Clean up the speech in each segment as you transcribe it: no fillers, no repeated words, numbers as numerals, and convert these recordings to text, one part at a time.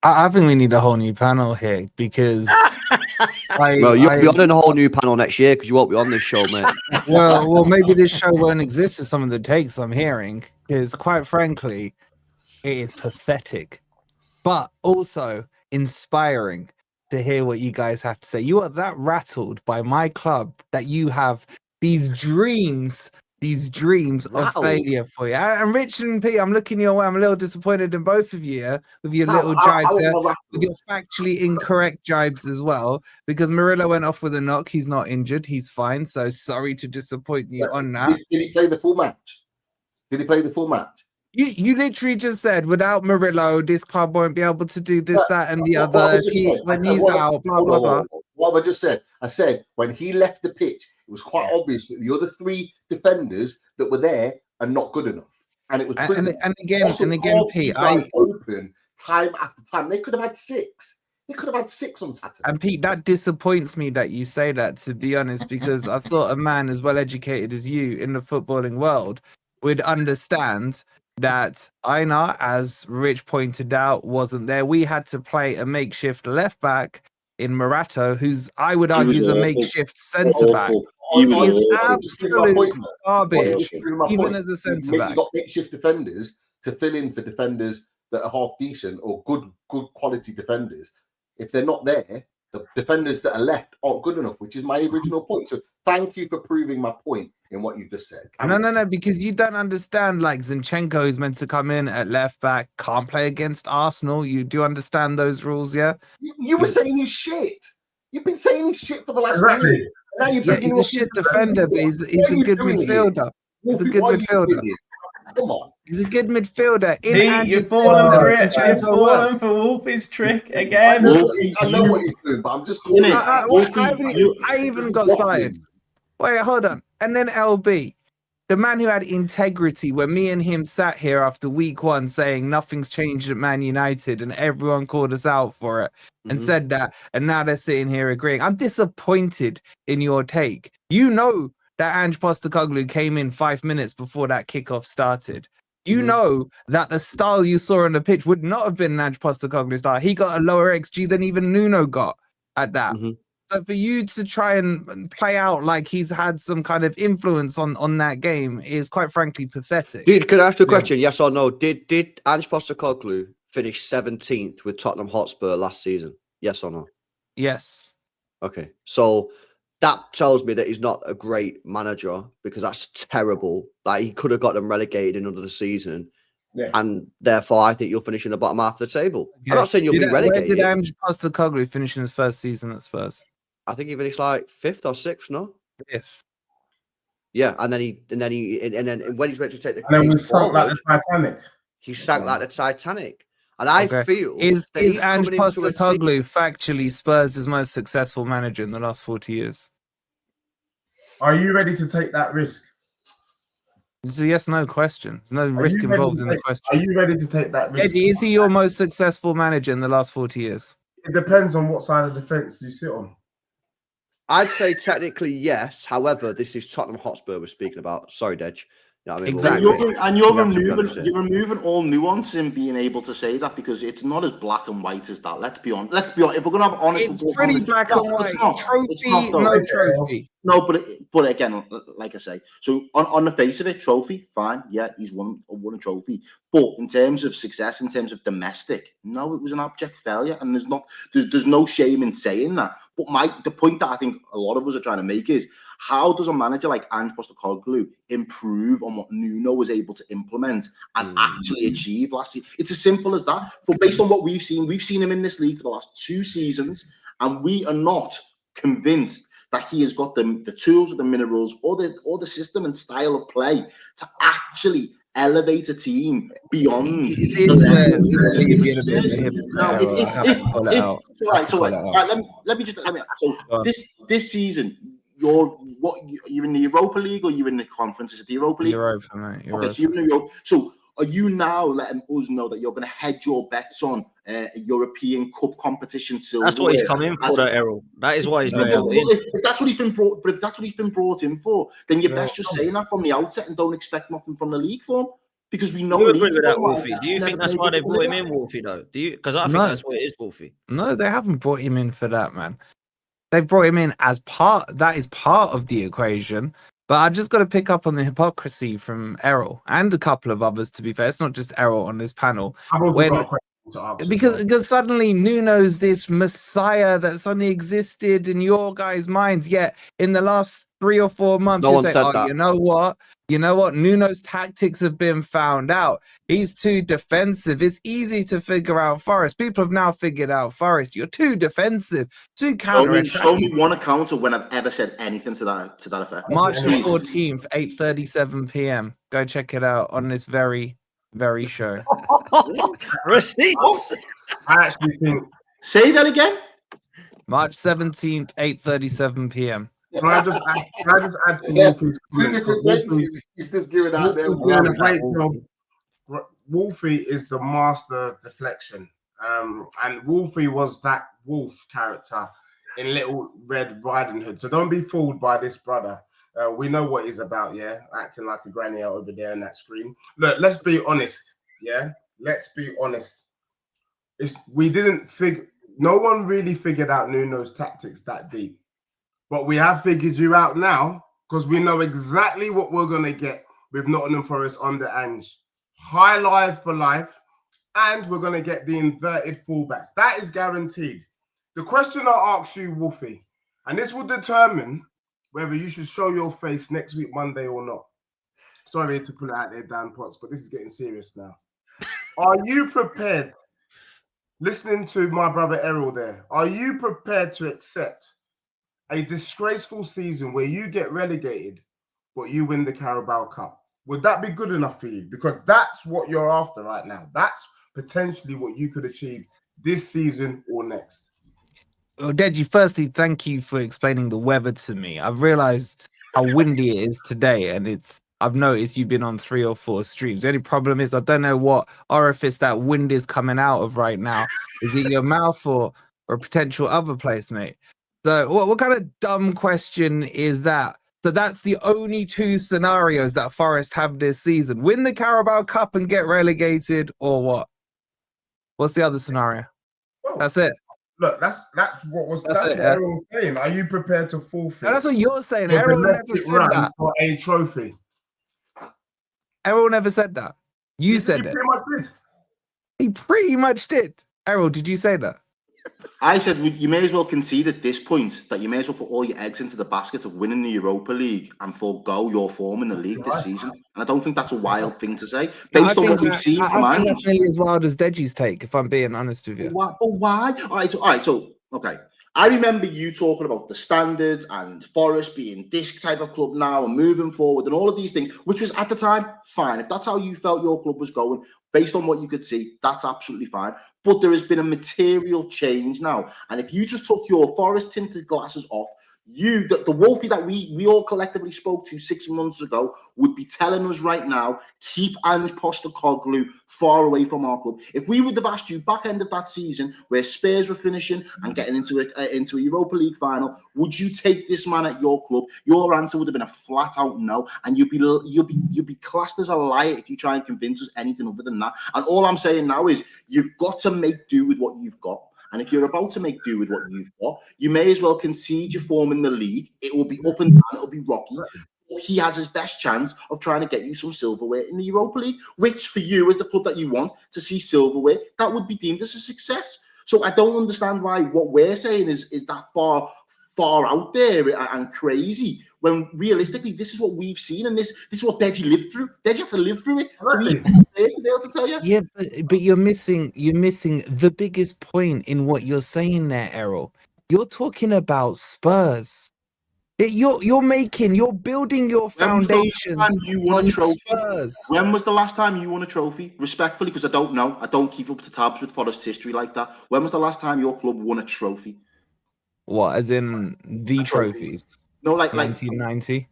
I think we need a whole new panel here because Well, you'll be on a whole new panel next year because you won't be on this show, mate. well, maybe this show won't exist for some of the takes I'm hearing because, quite frankly, it is pathetic, but also inspiring to hear what you guys have to say. You are that rattled by my club that you have these dreams of failure for you. And Richard and Pete, I'm looking your way. I'm a little disappointed in both of you with your little jibes there, with your factually incorrect jibes as well, because Murillo went off with a knock. He's not injured. He's fine. So sorry to disappoint you on that. Did he play the full match? Did he play the full match? You literally just said without Murillo, this club won't be able to do this, that, and the other. When he's out, blah, blah, blah. What have I just said? I said when he left the pitch, it was quite obvious that the other three defenders that were there are not good enough. And it was and again, Pete, open time after time. They could have had 6. They could have had 6 on Saturday. And Pete, that disappoints me that you say that, to be honest, because I thought a man as well educated as you in the footballing world would understand that Einar, as Rich pointed out, wasn't there. We had to play a makeshift left back in Morato, who's I would argue is a makeshift centre back. He is absolute garbage, even as a centre back. You've got makeshift defenders to fill in for defenders that are half decent or good quality defenders. If they're not there, the defenders that are left aren't good enough, which is my original point. So thank you for proving my point in what you just said. No, because you don't understand, like, Zinchenko is meant to come in at left back, can't play against Arsenal. You do understand those rules, yeah? You were saying he's shit. You've been saying he's shit for the last year. Now he's a shit defender, but he's a good midfielder. He's a good midfielder. Come on. He's a good midfielder. You've fallen for Wolfie's trick again. I know what he's doing, but I'm just calling it. I even got started. Wait, hold on. And then LB, the man who had integrity, when me and him sat here after week 1 saying nothing's changed at Man United and everyone called us out for it and said that, and now they're sitting here agreeing. I'm disappointed in your take. You know that Ange Postecoglou came in 5 minutes before that kickoff started. You know that the style you saw on the pitch would not have been Ange Postecoglou's style. He got a lower XG than even Nuno got at that. So for you to try and play out like he's had some kind of influence on that game is quite frankly pathetic. Dude, can I ask you a question? Yes or no? Did Ange Postecoglou finish 17th with Tottenham Hotspur last season? Yes or no? Yes. Okay. So that tells me that he's not a great manager because that's terrible. Like, he could have got them relegated in under the season. Yeah. And therefore, I think you'll finish in the bottom half of the table. Okay. I'm not saying you'll be relegated. Where did Ange Postecoglou finish in his first season at Spurs? I think he finished like 5th or 6th, no? 5th. Yeah, and then when he's ready to take the and then we sank like the Titanic. He sank like the Titanic. And I feel is Ange Postecoglou factually Spurs' most successful manager in the last 40 years? Are you ready to take that risk? It's a yes/no question. There's no risk involved in the question. Are you ready to take that risk? Eddie, is he your most successful manager in the last 40 years? It depends on what side of the fence you sit on. I'd say technically yes. However, this is Tottenham Hotspur we're speaking about. Sorry, Dej. You know what I mean? Exactly. You're removing all nuance in being able to say that because it's not as black and white as that. Let's be honest. If we're gonna have honest, it's pretty black and white. Trophy, no trophy. No, but again, like I say, so on the face of it, trophy, fine. Yeah, he's won a trophy. But in terms of success, in terms of domestic, no, it was an abject failure, and there's no shame in saying that. But the point that I think a lot of us are trying to make is, how does a manager like Ange Postecoglou improve on what Nuno was able to implement and actually achieve last season? It's as simple as that. But based on what we've seen him in this league for the last 2 seasons, and we are not convinced that he has got the tools or the minerals or the system and style of play to actually elevate a team beyond. This season, you're in the Europa League or you're in the conference? Is it the Europa League? Europa, mate. Okay, so you're in the Europa. So are you now letting us know that you're going to hedge your bets on a European Cup competition silverware? That's what he's come in for, Errol. That is why he's been brought in. If that's what he's been brought in for, then you're best just saying that from the outset and don't expect nothing from the league for him. because we know. Do you agree Leeds with that, otherwise Wolfie? Do you never think that's played why this they brought him Liga. in, Wolfie? Though, do you? Because I think No. that's what it is, Wolfie. No, they haven't brought him in for that, man. They brought him in as that is part of the equation. But I just got to pick up on the hypocrisy from Errol and a couple of others, to be fair. It's not just Errol on this panel. I've also When- got a question to ask. Because suddenly Nuno's this messiah that suddenly existed in your guys' minds. Yet in the last 3 or 4 months, No you're one saying, said "Oh, that. you know what? Nuno's tactics have been found out. He's too defensive. It's easy to figure out Forest. People have now figured out Forest. You're too defensive, too Show me counter-attacking." one account of when I've ever said anything to that effect. March the Please. 14th, 8:37 p.m. Go check it out on this very, very show. Receipts. I actually think. Say that again. March 17th, 8:37 p.m. Can I just add to Wolfie's comments? He's just giving out there. Wolfie's doing a great job. Wolfie is the master of deflection. And Wolfie was that wolf character in Little Red Riding Hood. So don't be fooled by this brother. We know what he's about, yeah? Acting like a granny out over there on that screen. Look, let's be honest, yeah? Let's be honest. No one really figured out Nuno's tactics that deep. But we have figured you out now because we know exactly what we're going to get with Nottingham Forest under Ange. High life for life, and we're going to get the inverted fullbacks. That is guaranteed. The question I ask you, Wolfie, and this will determine whether you should show your face next week, Monday, or not. Sorry to pull it out there, Dan Potts, but this is getting serious now. Are you prepared, listening to my brother Errol there, are you prepared to accept a disgraceful season where you get relegated, but you win the Carabao Cup? Would that be good enough for you? Because that's what you're after right now. That's potentially what you could achieve this season or next. Well, Deji, firstly, thank you for explaining the weather to me. I've realized how windy it is today, and I've noticed you've been on 3 or 4 streams. The only problem is I don't know what orifice that wind is coming out of right now. Is it your mouth or a potential other place, mate? So what kind of dumb question is that? So that's the only 2 scenarios that Forest have this season. Win the Carabao Cup and get relegated, or what? What's the other scenario? Well, That's it. Look, that's what Errol's saying. Are you prepared to forfeit? No, that's what you're saying. your Errol never domestic said run that. for a trophy? Errol never said that. You said He it. pretty much did. He pretty much did. Errol, did you say that? I said you may as well concede at this point that you may as well put all your eggs into the basket of winning the Europa League and forego your form in the league this season. And I don't think that's a wild thing to say based on what we've seen from I think Ange. that's nearly as wild as Deji's take, if I'm being honest with you. But why? All right. So okay. I remember you talking about the standards and Forest being this type of club now and moving forward and all of these things, which was at the time fine. If that's how you felt your club was going, based on what you could see, that's absolutely fine. But there has been a material change now. And if you just took your Forest tinted glasses off, the Wolfie that we all collectively spoke to 6 months ago would be telling us right now, keep Ange Postecoglou far away from our club. If we would have asked you back end of that season where Spurs were finishing and getting into a Europa League final, would you take this man at your club? Your answer would have been a flat out no, and you'd be classed as a liar if you try and convince us anything other than that. And all I'm saying now is you've got to make do with what you've got. And if you're about to make do with what you've got, you may as well concede your form in the league. It will be up and down. It'll be rocky. He has his best chance of trying to get you some silverware in the Europa League, which for you, as the club that you want to see silverware, that would be deemed as a success. So I don't understand why what we're saying is that far out there and crazy, when realistically this is what we've seen, and this is what Deji lived through. Deji had to live through it. So he's to be able to tell you. Yeah, but you're missing the biggest point in what you're saying there, Errol. You're talking about Spurs. You're building your foundations on Spurs. When was the last time you won a trophy? Respectfully, because I don't know. I don't keep up to tabs with Forest history like that. When was the last time your club won a trophy? What, as in the trophies? No, like 1990.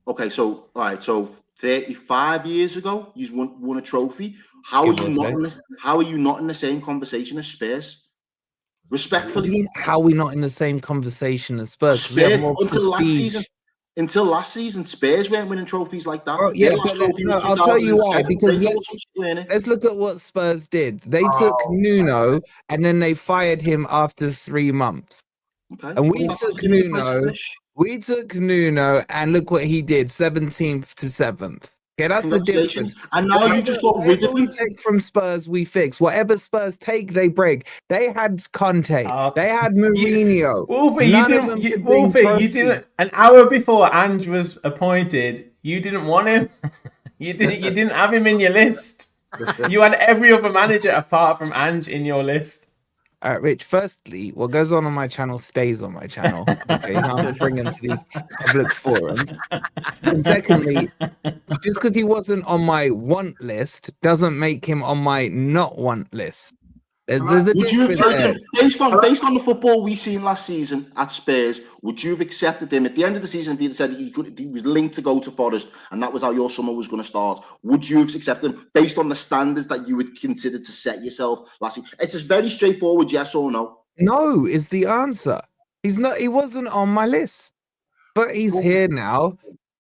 Okay, so all right, so 35 years ago, you won a trophy. How are you not in the same conversation as Spurs? Respectfully, What do you mean, how are we not in the same conversation as Spurs? Spurs We have more until last prestige. season. until last season, Spurs weren't winning trophies like that. Oh, yeah, Their last but trophy was I'll tell you why. 2007. Because They also weren't it? let's look at what Spurs did. They took Nuno and then they fired him after 3 months. Okay. And Well, we that's took a good place to Nuno. finish. We took Nuno, and look what he did: 17th to 7th. Okay, that's the difference. Congratulations. And now you just got rid Whatever of we him. take from Spurs, we fix. Whatever Spurs take, they break. They had Conte. Oh, They had Mourinho. Wolfie, None of them could bring Wolfie, you trophies. didn't. An hour before Ange was appointed, you didn't want him. You didn't have him in your list. You had every other manager apart from Ange in your list. All right, Rich. Firstly, what goes on my channel stays on my channel. Okay, you can't bring him to these public forums. And secondly, just because he wasn't on my want list doesn't make him on my not want list. There's a Would you have difference there. taken, based on the football we seen last season at Spurs, would you have accepted him at the end of the season if he said he was linked to go to Forest and that was how your summer was going to start? Would you have accepted him based on the standards that you would consider to set yourself last season? It's a very straightforward yes or no. No is the answer. He's not. He wasn't on my list, but he's here now,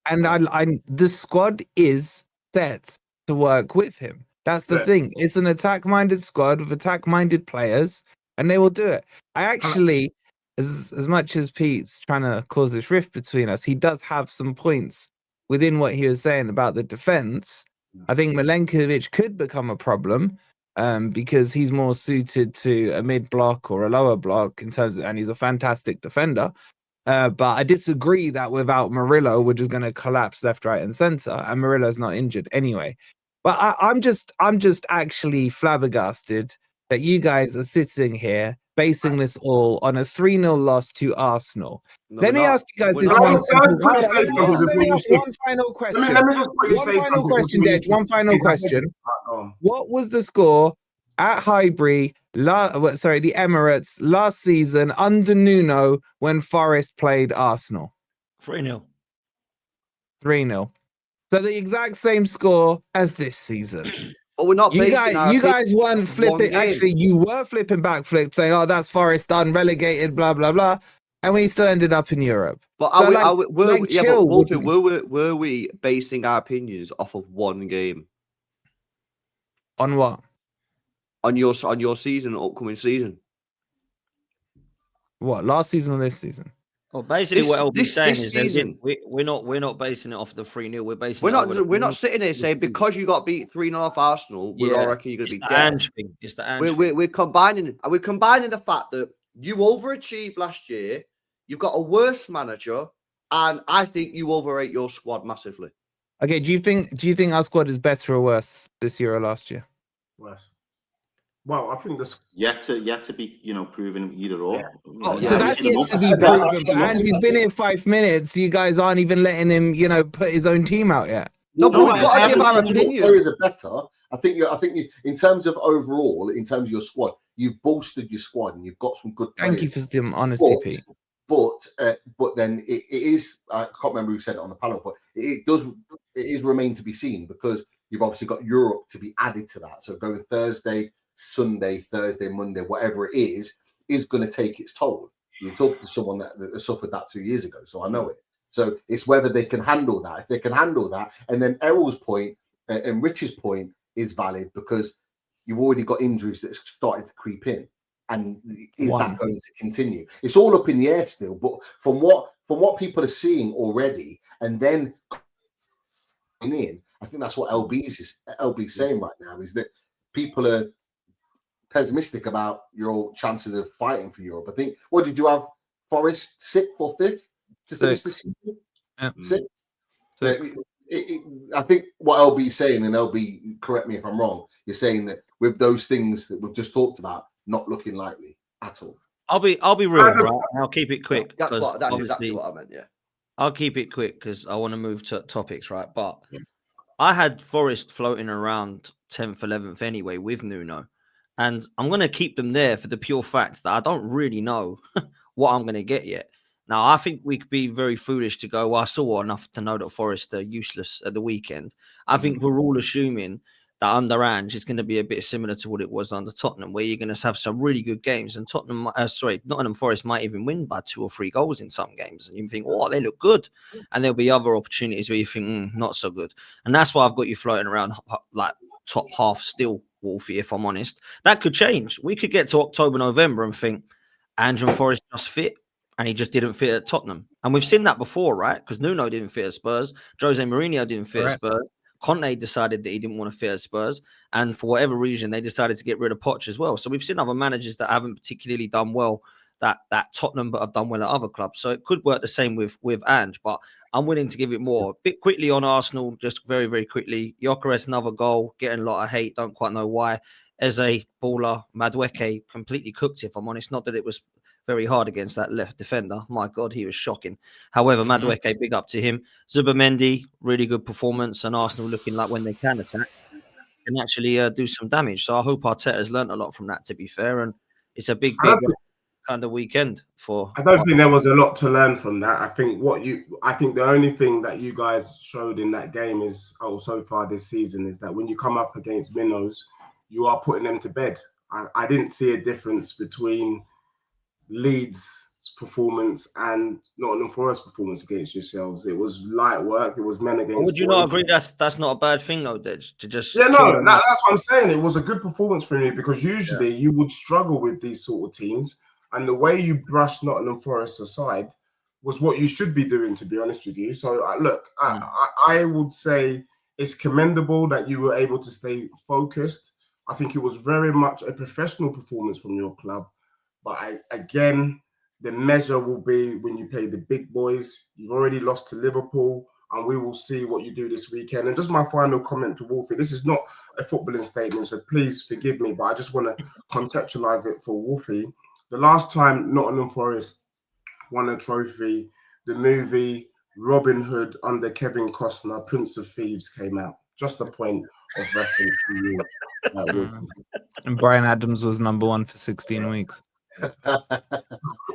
and the squad is set to work with him. That's the thing. It's an attack-minded squad with attack-minded players, and they will do it. I actually, as much as Pete's trying to cause this rift between us, he does have some points within what he was saying about the defense. I think Milenkovic could become a problem because he's more suited to a mid-block or a lower block in terms of, and he's a fantastic defender. But I disagree that without Murillo, we're just going to collapse left, right, and center. And Murillo's not injured anyway. But I'm just actually flabbergasted that you guys are sitting here basing this all on a 3-0 loss to Arsenal. No, Let me ask you guys this one simple. Let me ask one final question. One final question, Dej. One final question. What was the score at Highbury? The Emirates last season under Nuno when Forest played Arsenal? 3-0. 3-0. So the exact same score as this season. But we're not. You guys weren't flipping. Actually, you were flipping backflips, saying, "Oh, that's Forest done, relegated, blah blah blah," and we still ended up in Europe. But were we basing our opinions off of one game? On what? On your season, upcoming season. What, last season or this season? Well, basically, what LB's saying is we're not basing it off the 3-0. We're basing we're not sitting here saying because you got beat 3-0 off Arsenal, we all reckon you're going to be dead. It's the Ange thing. We're combining the fact that you overachieved last year, you've got a worse manager, and I think you overrate your squad massively. Okay, do you think our squad is better or worse this year or last year? Worse. Well, I think this yet to be proven either or. Yeah. Oh, so that's yet to be proven. And he's been here 5 minutes. You guys aren't even letting him, put his own team out yet. No, but we've got to give our opinion. Players are better. I think you, in terms of overall, in terms of your squad, you've bolstered your squad and you've got some good players. Thank you for some honesty, Pete. But then it is. I can't remember who said it on the panel, but it is remain to be seen because you've obviously got Europe to be added to that. So going Thursday, Sunday, Thursday, Monday, whatever it is going to take its toll. You talked to someone that suffered that 2 years ago, so I know it. So it's whether they can handle that. If they can handle that, and then Errol's point and Rich's point is valid because you've already got injuries that started to creep in, and is that going to continue? It's all up in the air still. But from what people are seeing already, and then in, I think that's what LB's saying right now is that people are pessimistic about your chances of fighting for Europe. I think, what did you have? Forest 6th or 5th to finish the season? Yeah. 6th. I think what LB's saying, and LB, correct me if I'm wrong, you're saying that with those things that we've just talked about, not looking likely at all. I'll be real, right? I'll keep it quick. That's exactly what I meant, yeah. I'll keep it quick because I want to move to topics, right? But I had Forest floating around 10th, 11th anyway with Nuno. And I'm going to keep them there for the pure fact that I don't really know what I'm going to get yet. Now, I think we could be very foolish to go, well, I saw enough to know that Forest are useless at the weekend. I think we're all assuming that under Ange is going to be a bit similar to what it was under Tottenham, where you're going to have some really good games, and Nottingham Forest might even win by 2 or 3 goals in some games, and you think, oh, they look good, and there'll be other opportunities where you think, not so good, and that's why I've got you floating around like top half still, Wolfie. If I'm honest, that could change. We could get to October, November, and think Andrew Forest just fit, and he just didn't fit at Tottenham. And we've seen that before, right? Because Nuno didn't fit at Spurs. Jose Mourinho didn't fit at Spurs. Conte decided that he didn't want to fit at Spurs. And for whatever reason, they decided to get rid of Poch as well. So we've seen other managers that haven't particularly done well that Tottenham, but have done well at other clubs. So it could work the same with Ange. But I'm willing to give it more. A bit quickly on Arsenal, just very, very quickly. Gyökeres, another goal, getting a lot of hate. Don't quite know why. Eze, baller, Madueke, completely cooked, if I'm honest. Not that it was very hard against that left defender. My God, he was shocking. However, Madueke, big up to him. Zubimendi, really good performance, and Arsenal looking like when they can attack, can actually do some damage. So I hope Arteta's learned a lot from that, to be fair. And it's a big kind of weekend for... I don't think there was a lot to learn from that. I think the only thing that you guys showed in that game is, so far this season, is that when you come up against minnows, you are putting them to bed. I didn't see a difference between Leeds' performance and Nottingham Forest performance against yourselves. It was light work. It was men against Would you not agree that's not a bad thing, though, Dej, to just... Yeah, no, that's what I'm saying. It was a good performance for me, because usually you would struggle with these sort of teams, and the way you brushed Nottingham Forest aside was what you should be doing, to be honest with you. So, look, I would say it's commendable that you were able to stay focused. I think it was very much a professional performance from your club. But again, the measure will be when you play the big boys. You've already lost to Liverpool, and we will see what you do this weekend. And just my final comment to Wolfie, this is not a footballing statement, so please forgive me, but I just want to contextualize it for Wolfie. The last time Nottingham Forest won a trophy, the movie Robin Hood under Kevin Costner, Prince of Thieves, came out. Just a point of reference for you. And Brian Adams was #1 for 16 weeks.